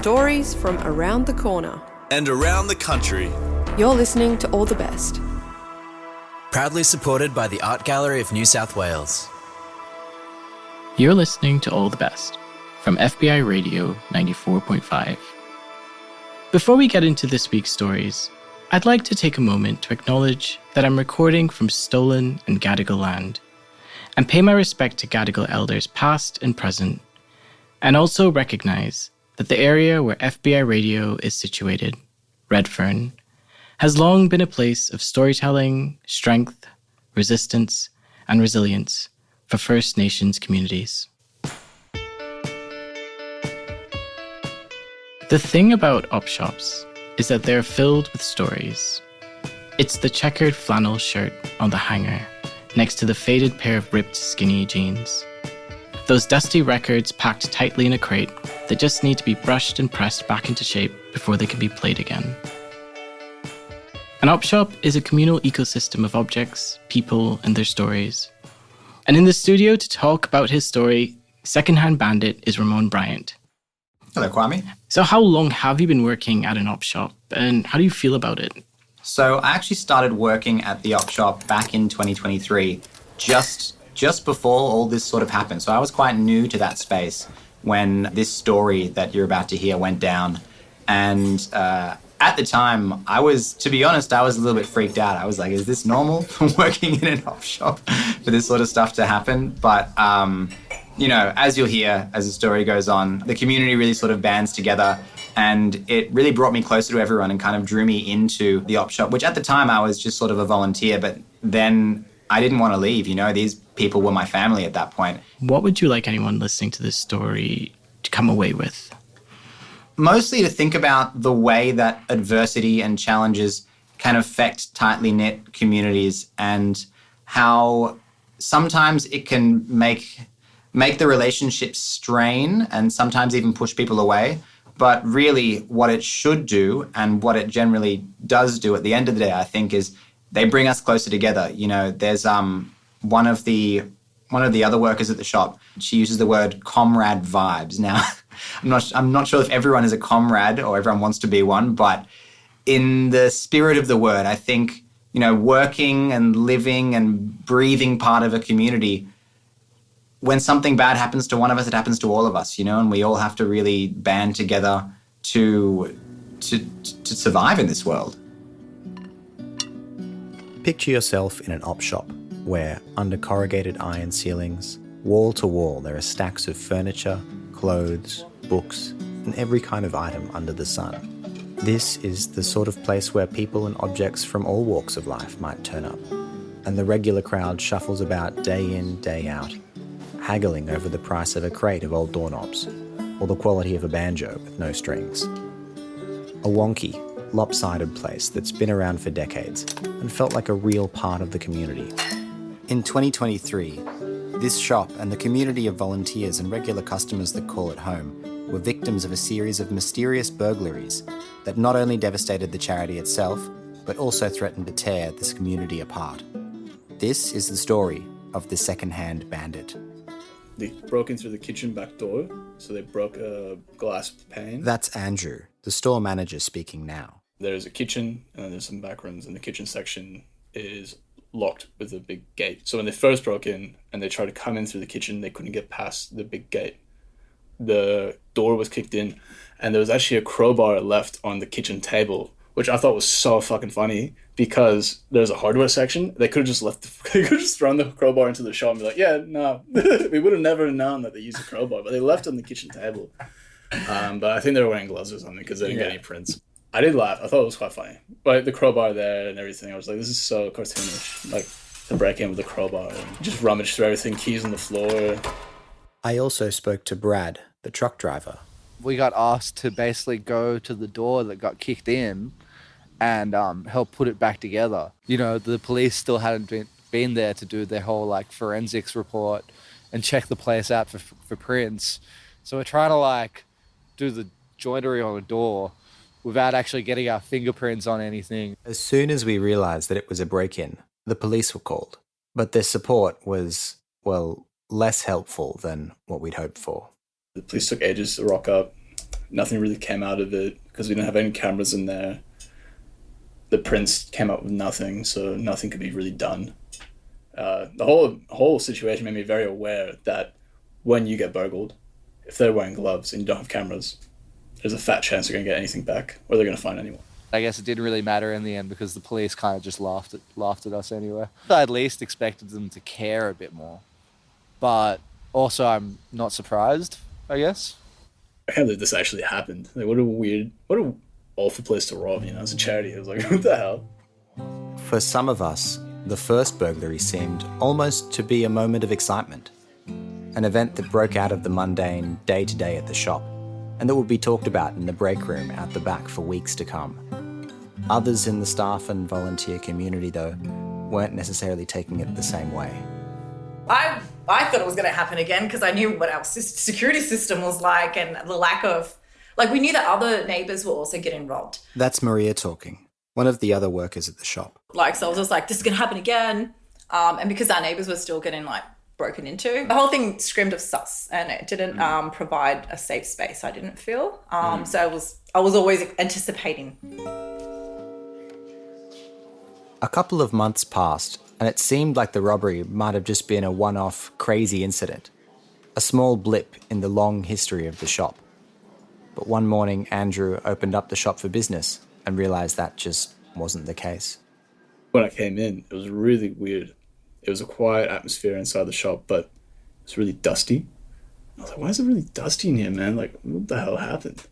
stories from around the corner and around the country. You're listening to All the Best. Proudly supported by the Art Gallery of New South Wales. You're listening to All the Best from FBI Radio 94.5. Before we get into this week's stories, I'd like to take a moment to acknowledge that I'm recording from stolen and Gadigal land, and pay my respect to Gadigal elders past and present, and also recognize that the area where FBI Radio is situated, Redfern, has long been a place of storytelling, strength, resistance, and resilience for First Nations communities. The thing about op shops is that they're filled with stories. It's the checkered flannel shirt on the hanger next to the faded pair of ripped skinny jeans. Those dusty records packed tightly in a crate that just need to be brushed and pressed back into shape before they can be played again. An op shop is a communal ecosystem of objects, people, and their stories. And in the studio to talk about his story, Second Hand Bandit, is Ramon Briant. Hello, Kwame. So how long have you been working at an op shop, and how do you feel about it? So I actually started working at the op shop back in 2023, just before all this sort of happened. So I was quite new to that space when this story that you're about to hear went down. And at the time, to be honest, I was a little bit freaked out. I was like, is this normal working in an op shop for this sort of stuff to happen? But, as you'll hear as the story goes on, the community really sort of bands together, and it really brought me closer to everyone and kind of drew me into the op shop, which at the time I was just sort of a volunteer, but then I didn't want to leave. These people were my family at that point. What would you like anyone listening to this story to come away with? Mostly to think about the way that adversity and challenges can affect tightly knit communities, and how sometimes it can make the relationships strain and sometimes even push people away. But really what it should do, and what it generally does do at the end of the day, I think, is they bring us closer together. There's one of the other workers at the shop, she uses the word comrade vibes. Now, I'm not sure if everyone is a comrade or everyone wants to be one, but in the spirit of the word, I think, working and living and breathing part of a community, when something bad happens to one of us, it happens to all of us, and we all have to really band together to survive in this world. Picture yourself in an op shop where, under corrugated iron ceilings, wall to wall, there are stacks of furniture, clothes, books, and every kind of item under the sun. This is the sort of place where people and objects from all walks of life might turn up, and the regular crowd shuffles about day in, day out, haggling over the price of a crate of old doorknobs, or the quality of a banjo with no strings. A wonky, lopsided place that's been around for decades and felt like a real part of the community. In 2023, this shop and the community of volunteers and regular customers that call it home were victims of a series of mysterious burglaries that not only devastated the charity itself, but also threatened to tear this community apart. This is the story of the Second Hand Bandit. They broke in through the kitchen back door, so they broke a glass pane. That's Andrew, the store manager, speaking now. There's a kitchen, and there's some back rooms, and the kitchen section is locked with a big gate. So when they first broke in and they tried to come in through the kitchen, they couldn't get past the big gate. The door was kicked in, and there was actually a crowbar left on the kitchen table, which I thought was so fucking funny, because there's a hardware section. They could have just thrown the crowbar into the shop and be like, yeah, no, we would have never known that they used a crowbar, but they left it on the kitchen table. But I think they were wearing gloves or something because they didn't get any prints. I did laugh. I thought it was quite funny. But the crowbar there and everything, I was like, this is so cartoonish. Like, to break in with the crowbar and just rummage through everything, keys on the floor. I also spoke to Brad, the truck driver. We got asked to basically go to the door that got kicked in and help put it back together. The police still hadn't been there to do their whole forensics report and check the place out for prints. So we're trying to do the joinery on a door without actually getting our fingerprints on anything. As soon as we realised that it was a break-in, the police were called. But their support was, less helpful than what we'd hoped for. The police took ages to rock up. Nothing really came out of it because we didn't have any cameras in there. The prints came up with nothing, so nothing could be really done. The whole situation made me very aware that when you get burgled, if they're wearing gloves and you don't have cameras, there's a fat chance you're going to get anything back, or they're going to find anyone. I guess it didn't really matter in the end because the police kind of just laughed at us anyway. I at least expected them to care a bit more. But also I'm not surprised, I guess. I can't believe this actually happened. Like, what a awful place to rob, you know? It's a charity. I was like, what the hell? For some of us, the first burglary seemed almost to be a moment of excitement, an event that broke out of the mundane day-to-day at the shop, and that would be talked about in the break room out the back for weeks to come. Others in the staff and volunteer community, though, weren't necessarily taking it the same way. I thought it was going to happen again because I knew what our security system was like and the lack of... Like, we knew that other neighbours were also getting robbed. That's Maria talking, one of the other workers at the shop. Like, so I was just like, this is going to happen again. And because our neighbours were still getting, like, broken into, the whole thing screamed of sus, and it didn't provide a safe space, I didn't feel. So I was always anticipating. A couple of months passed, and it seemed like the robbery might have just been a one-off crazy incident, a small blip in the long history of the shop. But one morning, Andrew opened up the shop for business and realised that just wasn't the case. When I came in, it was really weird. It was a quiet atmosphere inside the shop, but it was really dusty. I was like, why is it really dusty in here, man? Like, what the hell happened?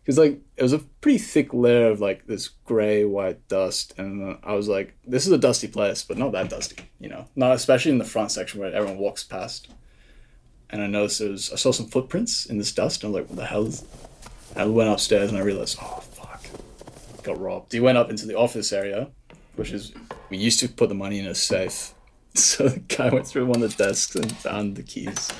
Because, like, it was a pretty thick layer of, like, this grey, white dust. And I was like, this is a dusty place, but not that dusty, you know? Not especially in the front section where everyone walks past. And I noticed I saw some footprints in this dust. And I was like, what the hell is... I went upstairs and I realized, oh, fuck, got robbed. He went up into the office area, which is, we used to put the money in a safe. So the guy went through one of the desks and found the keys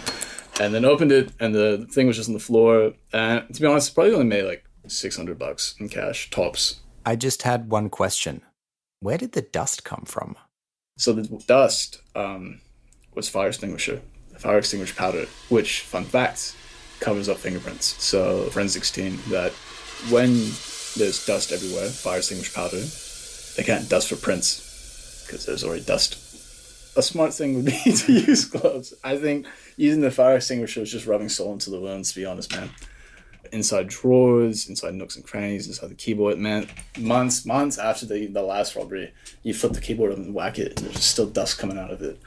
and then opened it, and the thing was just on the floor. And to be honest, probably only made like $600 in cash, tops. I just had one question. Where did the dust come from? So the dust was fire extinguisher powder, which, fun fact, covers up fingerprints. So forensics team, that when there's dust everywhere, fire extinguisher powder, they can't dust for prints because there's already dust. A smart thing would be to use gloves. I think using the fire extinguisher is just rubbing salt into the wounds, to be honest, man. Inside drawers, inside nooks and crannies, inside the keyboard, man. Months after the last robbery, you flip the keyboard up and whack it, and there's just still dust coming out of it.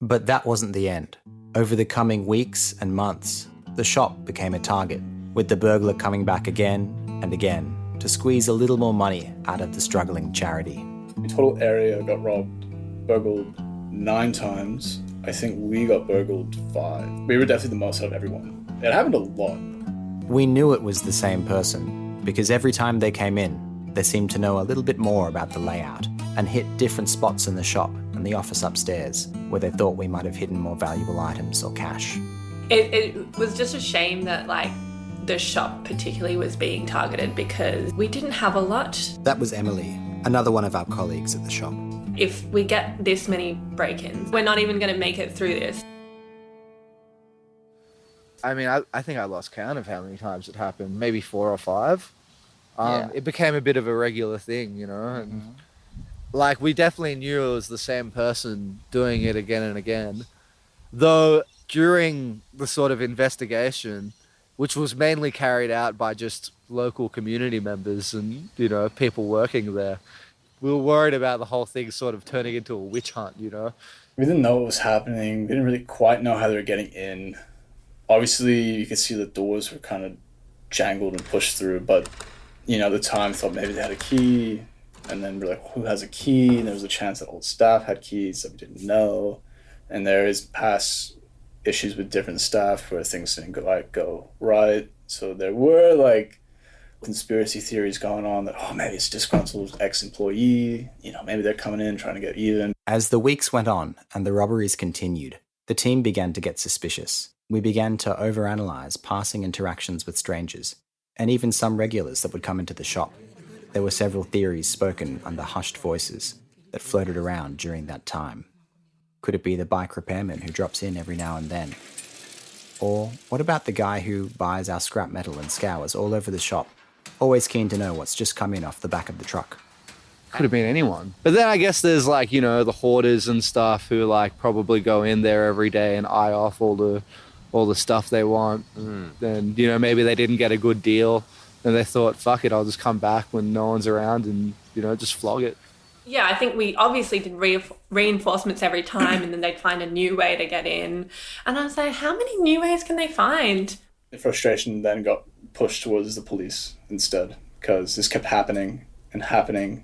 But that wasn't the end. Over the coming weeks and months, the shop became a target, with the burglar coming back again and again to squeeze a little more money out of the struggling charity. The total area got burgled 9 times. I think we got burgled 5. We were definitely the most out of everyone. It happened a lot. We knew it was the same person because every time they came in, they seemed to know a little bit more about the layout and hit different spots in the shop and the office upstairs where they thought we might have hidden more valuable items or cash. It was just a shame that, like, the shop particularly was being targeted because we didn't have a lot. That was Emily, another one of our colleagues at the shop. If we get this many break-ins, we're not even going to make it through this. I mean, I think I lost count of how many times it happened, maybe 4 or 5. It became a bit of a regular thing, you know, and like, we definitely knew it was the same person doing it again and again. Though during the sort of investigation, which was mainly carried out by just local community members and, you know, people working there, we were worried about the whole thing sort of turning into a witch hunt, you know? We didn't know what was happening. We didn't really quite know how they were getting in. Obviously, you could see the doors were kind of jangled and pushed through, but, you know, at the time, thought maybe they had a key. And then we're like, who has a key? And there was a chance that old staff had keys that we didn't know. And there is past issues with different staff where things didn't go right. So there were, like, conspiracy theories going on that, oh, maybe it's disgruntled ex-employee. You know, maybe they're coming in trying to get even. As the weeks went on and the robberies continued, the team began to get suspicious. We began to overanalyze passing interactions with strangers, and even some regulars that would come into the shop. There were several theories spoken under hushed voices that floated around during that time. Could it be the bike repairman who drops in every now and then? Or what about the guy who buys our scrap metal and scours all over the shop, always keen to know what's just come in off the back of the truck? Could have been anyone. But then I guess there's like, you know, the hoarders and stuff who like probably go in there every day and eye off all the stuff they want. Then, you know, maybe they didn't get a good deal and they thought, fuck it, I'll just come back when no one's around and, you know, just flog it. Yeah, I think we obviously did reinforcements every time, and then they'd find a new way to get in. And I was like, how many new ways can they find? The frustration then got pushed towards the police instead, because this kept happening, and they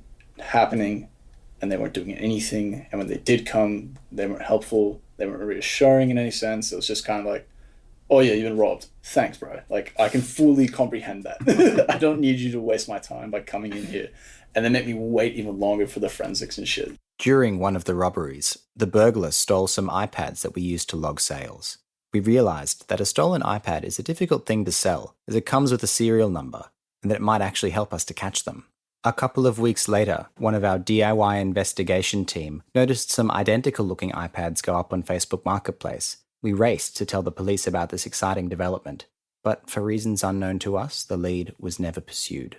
weren't doing anything. And when they did come, they weren't helpful. They weren't reassuring in any sense. It was just kind of like, oh yeah, you've been robbed. Thanks, bro. Like, I can fully comprehend that. I don't need you to waste my time by coming in here. And then make me wait even longer for the forensics and shit. During one of the robberies, the burglar stole some iPads that we used to log sales. We realised that a stolen iPad is a difficult thing to sell, as it comes with a serial number, and that it might actually help us to catch them. A couple of weeks later, one of our DIY investigation team noticed some identical-looking iPads go up on Facebook Marketplace. We raced to tell the police about this exciting development, but for reasons unknown to us, the lead was never pursued.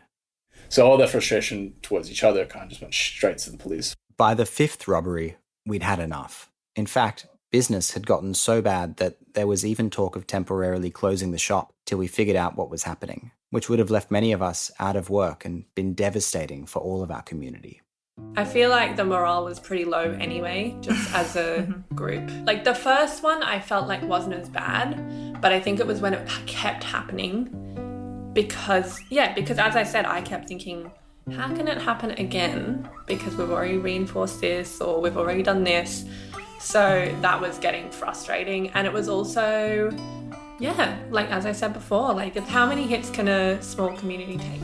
So all that frustration towards each other kind of just went straight to the police. By the fifth robbery, we'd had enough. In fact, business had gotten so bad that there was even talk of temporarily closing the shop till we figured out what was happening, which would have left many of us out of work and been devastating for all of our community. I feel like the morale was pretty low anyway, just as a group. Like the first one I felt like wasn't as bad, but I think it was when it kept happening. Because as I said, I kept thinking, how can it happen again? Because we've already reinforced this, or we've already done this. So that was getting frustrating. And it was also, like as I said before, like how many hits can a small community take?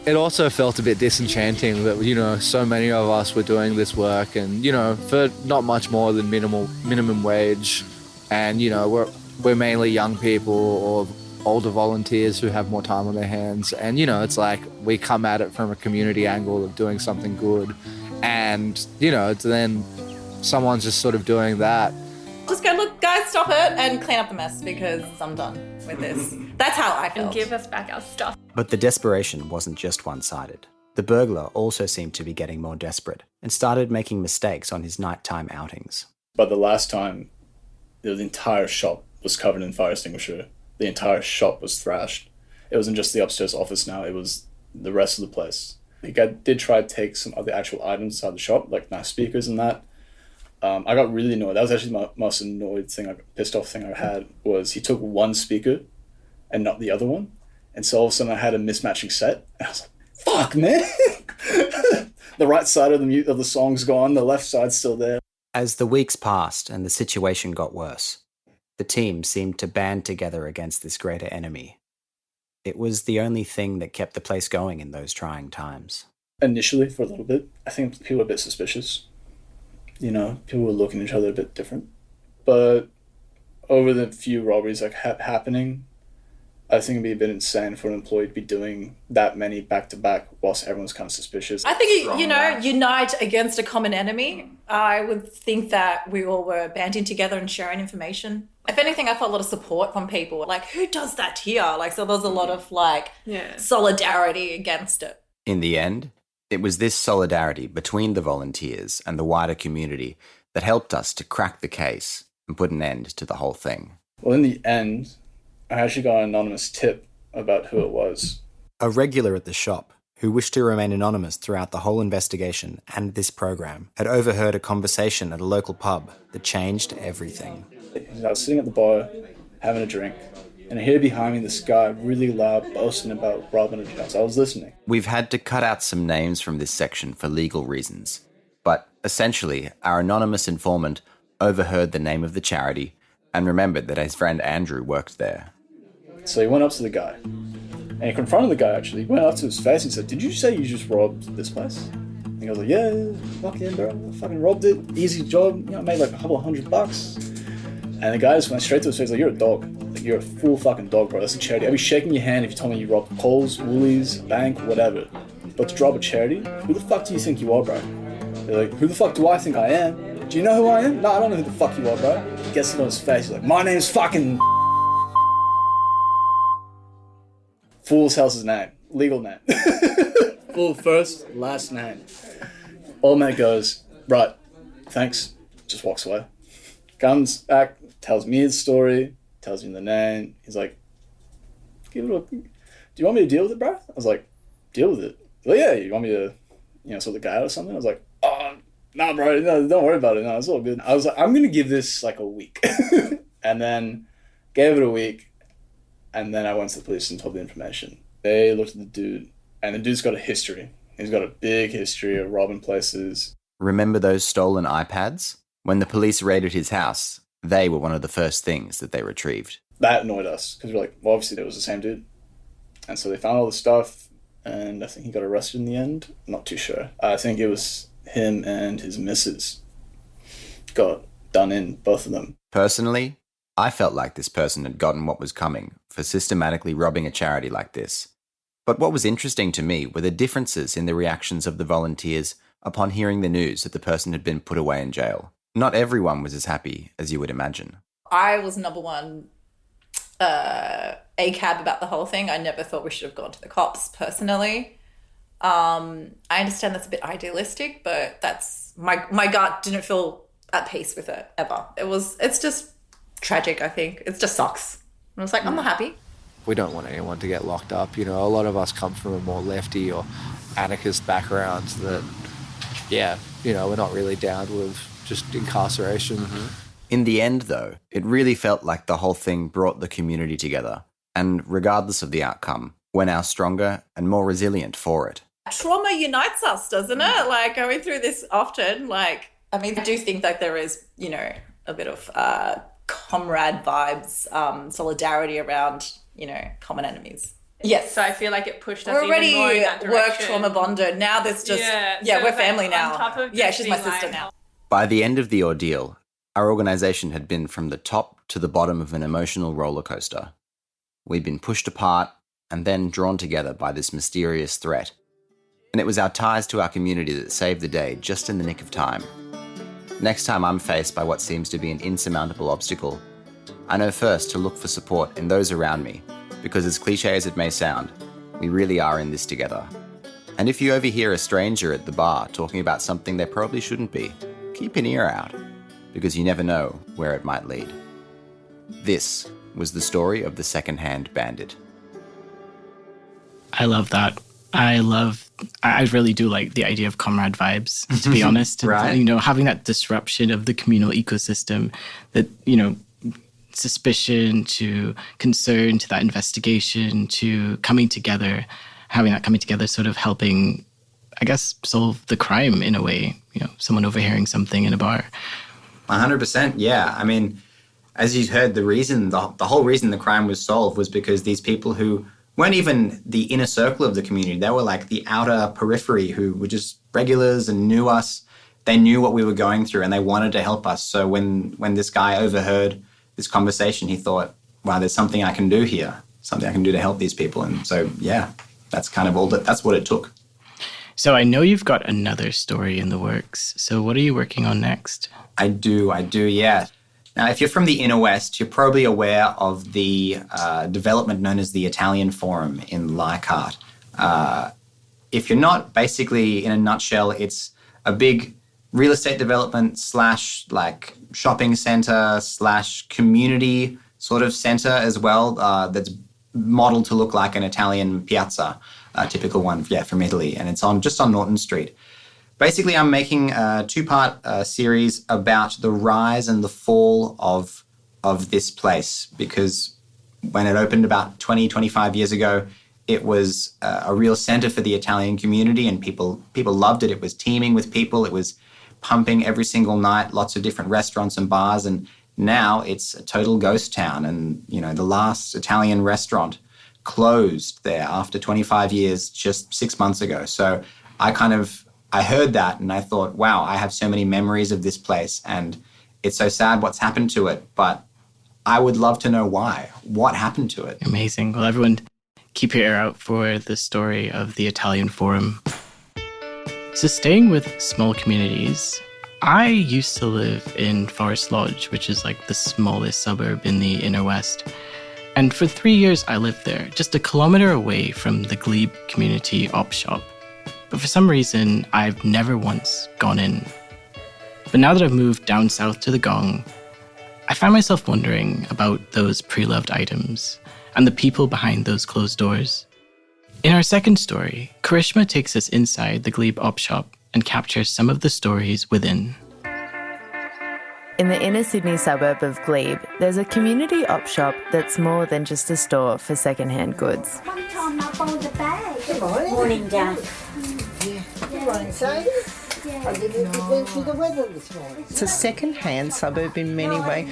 It also felt a bit disenchanting that, you know, so many of us were doing this work and, you know, for not much more than minimum wage. And, you know, we're mainly young people or older volunteers who have more time on their hands. And, you know, it's like we come at it from a community angle of doing something good. And, you know, then someone's just sort of doing that. Just go, look, guys, stop it and clean up the mess because I'm done with this. That's how I felt. And give us back our stuff. But the desperation wasn't just one-sided. The burglar also seemed to be getting more desperate and started making mistakes on his nighttime outings. But the last time, the entire shop was covered in fire extinguisher. The entire shop was thrashed. It wasn't just the upstairs office now, it was the rest of the place. The guy did try to take some of the actual items out of the shop, like nice speakers and that. I got really annoyed. That was actually my most annoyed thing, pissed off thing I had, was he took one speaker and not the other one. And so all of a sudden I had a mismatching set. And I was like, fuck, man! The right side of the song's gone, the left side's still there. As the weeks passed and the situation got worse, the team seemed to band together against this greater enemy. It was the only thing that kept the place going in those trying times. Initially, for a little bit, I think people were a bit suspicious. You know, people were looking at each other a bit different. But over the few robberies that kept happening, I think it'd be a bit insane for an employee to be doing that many back-to-back whilst everyone's kind of suspicious. I think, unite against a common enemy. I would think that we all were banding together and sharing information. If anything, I felt a lot of support from people. Like, who does that here? Like, so there's a lot of, solidarity against it. In the end, it was this solidarity between the volunteers and the wider community that helped us to crack the case and put an end to the whole thing. Well, in the end, I actually got an anonymous tip about who it was. A regular at the shop, who wished to remain anonymous throughout the whole investigation and this program, had overheard a conversation at a local pub that changed everything. I was sitting at the bar, having a drink, and I hear behind me this guy really loud boasting about robbing a house. I was listening. We've had to cut out some names from this section for legal reasons, but essentially, our anonymous informant overheard the name of the charity and remembered that his friend Andrew worked there. So he went up to the guy, and he confronted the guy actually. He went up to his face and said, "Did you say you just robbed this place?" And he was like, yeah, fuck yeah, bro, I fucking robbed it. Easy job, I made like $200. And the guy just went straight to his face like, you're a dog. Like, you're a full fucking dog, bro. That's a charity. I'd be shaking your hand if you told me you robbed Coles, Woolies, bank, whatever. But to rob a charity? Who the fuck do you think you are, bro? They're like, who the fuck do I think I am? Do you know who I am? No, I don't know who the fuck you are, bro. He gets it on his face. He's like, my name's fucking Full house's name, legal name. Full first, last name. Old mate goes, right, thanks, just walks away. Comes back, tells me his story, tells me the name. He's like, do you want me to deal with it, bro? I was like, deal with it? Well, yeah, you want me to, sort the guy out or something? I was like, oh, nah, bro, no, don't worry about it. No, it's all good. I was like, I'm going to give this like a week. And then gave it a week. And then I went to the police and told the information. They looked at the dude, and the dude's got a history. He's got a big history of robbing places. Remember those stolen iPads? When the police raided his house, they were one of the first things that they retrieved. That annoyed us, because we're like, well, obviously it was the same dude. And so they found all the stuff, and I think he got arrested in the end. Not too sure. I think it was him and his missus got done in, both of them. Personally, I felt like this person had gotten what was coming for systematically robbing a charity like this. But what was interesting to me were the differences in the reactions of the volunteers upon hearing the news that the person had been put away in jail. Not everyone was as happy as you would imagine. I was number one ACAB about the whole thing. I never thought we should have gone to the cops personally. I understand that's a bit idealistic, but that's my gut didn't feel at peace with it ever. It's just tragic, I think. It just sucks. And I was like, I'm not happy. We don't want anyone to get locked up. A lot of us come from a more lefty or anarchist backgrounds that, we're not really down with just incarceration. Mm-hmm. In the end, though, it really felt like the whole thing brought the community together. And regardless of the outcome, we're now stronger and more resilient for it. Trauma unites us, doesn't it? Like, going through this often, I do think that there is, a bit of comrade vibes, solidarity around, common enemies. Yes. So I feel like it pushed us we're already even more in that direction. Work trauma bonded. Now there's just, so we're family now. On top of she's my sister now. By the end of the ordeal, our organisation had been from the top to the bottom of an emotional roller coaster. We'd been pushed apart and then drawn together by this mysterious threat. And it was our ties to our community that saved the day just in the nick of time. Next time I'm faced by what seems to be an insurmountable obstacle, I know first to look for support in those around me, because as cliche as it may sound, we really are in this together. And if you overhear a stranger at the bar talking about something they probably shouldn't be, keep an ear out, because you never know where it might lead. This was the story of the Second Hand Bandit. I love that. I really do like the idea of comrade vibes, to be honest. Right. Having that disruption of the communal ecosystem, that, suspicion to concern to that investigation to coming together, having that coming together sort of helping, I guess, solve the crime in a way, someone overhearing something in a bar. 100%, yeah. I mean, as you heard, the whole reason the crime was solved was because these people who weren't even the inner circle of the community, they were like the outer periphery who were just regulars and knew us. They knew what we were going through and they wanted to help us. So when this guy overheard this conversation, he thought, wow, there's something I can do here, something I can do to help these people. And so, yeah, that's kind of that's what it took. So I know you've got another story in the works. So what are you working on next? I do, yeah. Now, if you're from the inner west, you're probably aware of the development known as the Italian Forum in Leichhardt. If you're not, basically, in a nutshell, it's a big real estate development / shopping center / community sort of center as well, that's modeled to look like an Italian piazza, a typical one, from Italy, and it's just on Norton Street. Basically, I'm making a two-part series about the rise and the fall of this place, because when it opened about 20, 25 years ago, it was a real center for the Italian community, and people loved it. It was teeming with people. It was pumping every single night, lots of different restaurants and bars, and now it's a total ghost town. And, the last Italian restaurant closed there after 25 years just 6 months ago. So I heard that and I thought, wow, I have so many memories of this place and it's so sad what's happened to it, but I would love to know why. What happened to it? Amazing. Well, everyone, keep your ear out for the story of the Italian Forum. So staying with small communities, I used to live in Forest Lodge, which is like the smallest suburb in the inner west. And for 3 years, I lived there, just a kilometer away from the Glebe Community Op Shop. But for some reason, I've never once gone in. But now that I've moved down south to the Gong, I find myself wondering about those pre-loved items and the people behind those closed doors. In our second story, Karishma takes us inside the Glebe Op Shop and captures some of the stories within. In the inner Sydney suburb of Glebe, there's a community op shop that's more than just a store for second-hand goods. One time I bought a bag. Good morning. Morning, Dad. Good morning, Sadie. I went through the weather this morning. It's a second-hand suburb in many ways.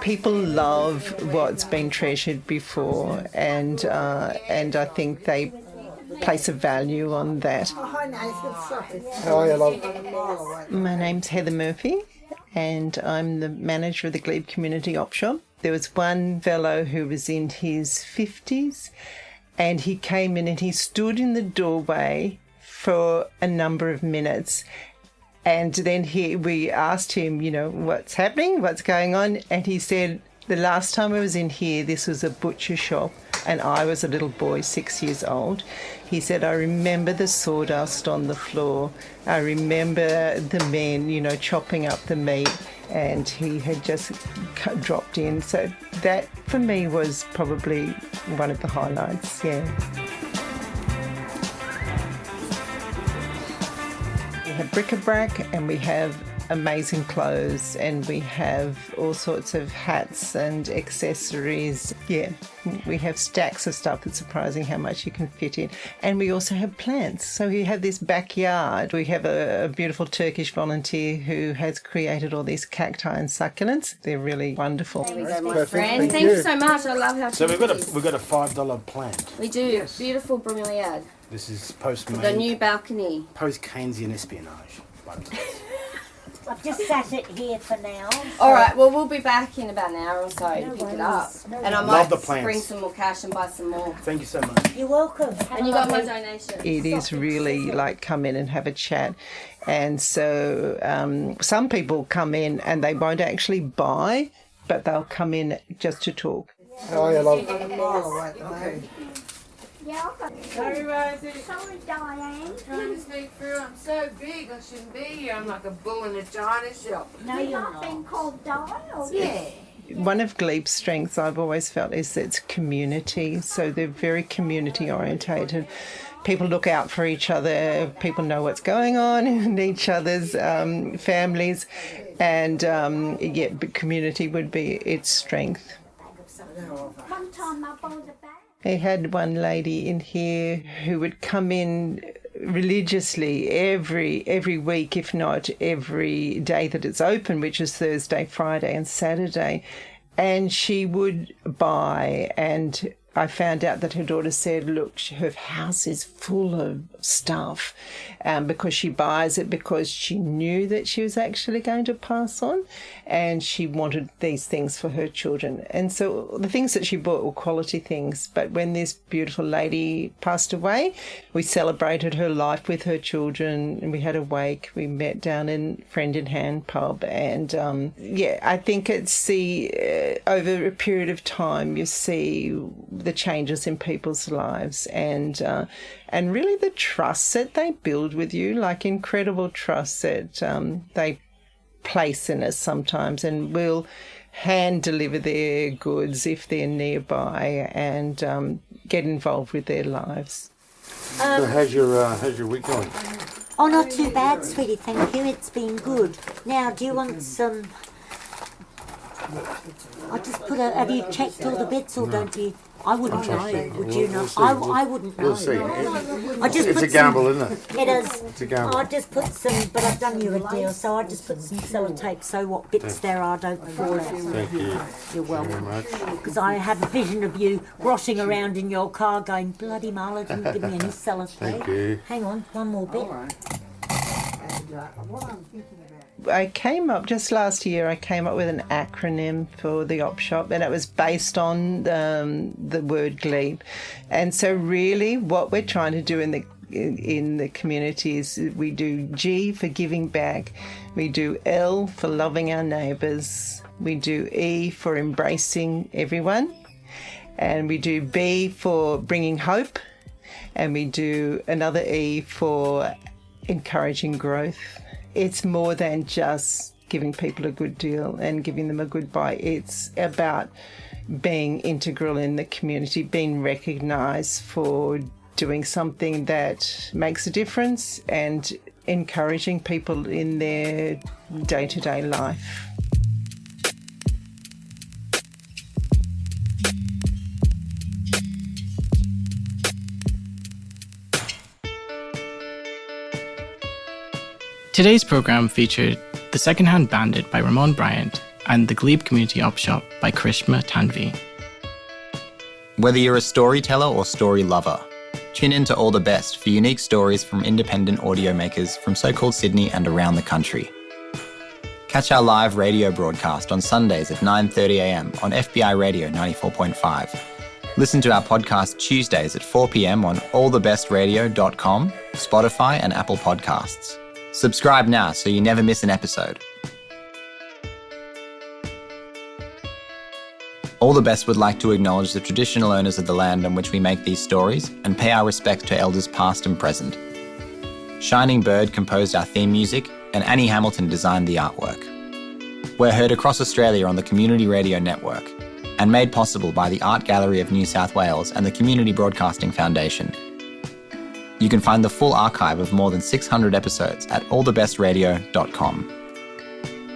People love what's been treasured before, and I think they place a value on that. Oh, hi, Nathan. How are you, love? My name's Heather Murphy, and I'm the manager of the Glebe Community Op Shop. There was one fellow who was in his 50s, and he came in and he stood in the doorway for a number of minutes. And then we asked him, what's happening, what's going on? And he said, the last time I was in here, this was a butcher shop, and I was a little boy, 6 years old. He said, I remember the sawdust on the floor. I remember the men, chopping up the meat, and he had just dropped in. So that, for me, was probably one of the highlights, yeah. We have bric-a-brac, and we have amazing clothes, and we have all sorts of hats and accessories. Yeah, we have stacks of stuff. It's surprising how much you can fit in. And we also have plants. So we have this backyard. We have a beautiful Turkish volunteer who has created all these cacti and succulents. They're really wonderful. There we go, my friend. Thank you so much. I love how So we've got a $5 plant. We do. Yes. Beautiful bromeliad. This is post-made. The new balcony. Post-Keynesian espionage. I've just sat it here for now. All right, well, we'll be back in about an hour or so to pick it up. And I might the plants. bring some more cash and buy some more. Thank you so much. You're welcome. And you got my donation. It is really like come in and have a chat. And so some people come in and they won't actually buy, but they'll come in just to talk. How are you, love? Okay. Yeah, sorry, Rosie. Sorry, Diane. Trying to sneak through. I'm so big, I shouldn't be here. I'm like a bull in a china shop. No, you're not being called Diane. Yeah. One of Glebe's strengths I've always felt is its community. So they're very community orientated. People look out for each other. People know what's going on in each other's families. And community would be its strength. One time I bought a bag. They had one lady in here who would come in religiously every week, if not every day that it's open, which is Thursday, Friday and Saturday. And she would buy, and I found out that her daughter said, look, her house is full of stuff because she buys it because she knew that she was actually going to pass on, and she wanted these things for her children. And so the things that she bought were quality things. But when this beautiful lady passed away, we celebrated her life with her children, and we had a wake. We met down in Friend in Hand pub. And I think it's over a period of time, you see the changes in people's lives and really the trust that they build with you, like incredible trust that they place in us sometimes, and will hand deliver their goods if they're nearby and get involved with their lives. So how's your week going? Oh, not too bad, sweetie, thank you. It's been good. Now, do you want some... I just have you checked all the bits or don't you? I wouldn't know, would you know? I wouldn't know. We'll see. It's a gamble, isn't it? It is. It's a gamble. I just put some, but I've done you a deal, so I just put some sellotape so what bits there are don't fall out. Thank you. You're welcome. Very much. Because I have a vision of you rushing around in your car going, bloody Marla, didn't give me any sellotape. Thank you. Hang on, one more bit. I came up just last year. I came up with an acronym for the op shop, and it was based on the word glebe. And so, really, what we're trying to do in the community is we do G for giving back, we do L for loving our neighbours, we do E for embracing everyone, And we do B for bringing hope, and we do another E for encouraging growth. It's more than just giving people a good deal and giving them a good buy. It's about being integral in the community, being recognised for doing something that makes a difference and encouraging people in their day-to-day life. Today's program featured The Second Hand Bandit by Ramon Briant and The Glebe Community Op Shop by Karishma Tanvi. Whether you're a storyteller or story lover, tune in to All the Best for unique stories from independent audio makers from so-called Sydney and around the country. Catch our live radio broadcast on Sundays at 9:30am on FBI Radio 94.5. Listen to our podcast Tuesdays at 4pm on allthebestradio.com, Spotify and Apple Podcasts. Subscribe now so you never miss an episode. All the Best would like to acknowledge the traditional owners of the land on which we make these stories and pay our respects to elders past and present. Shining Bird composed our theme music and Annie Hamilton designed the artwork. We're heard across Australia on the Community Radio Network and made possible by the Art Gallery of New South Wales and the Community Broadcasting Foundation. You can find the full archive of more than 600 episodes at allthebestradio.com.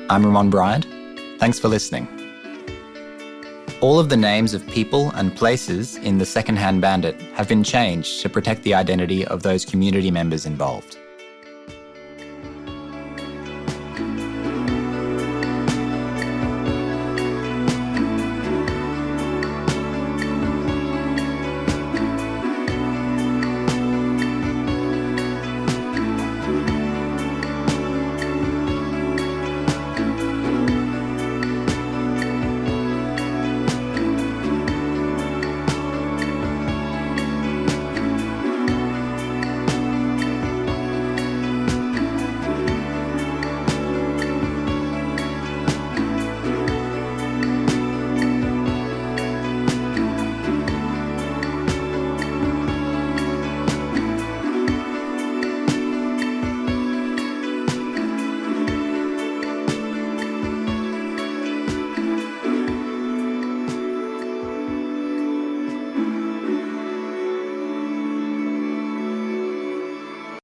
I'm Ramon Briant. Thanks for listening. All of the names of people and places in the Second Hand Bandit have been changed to protect the identity of those community members involved.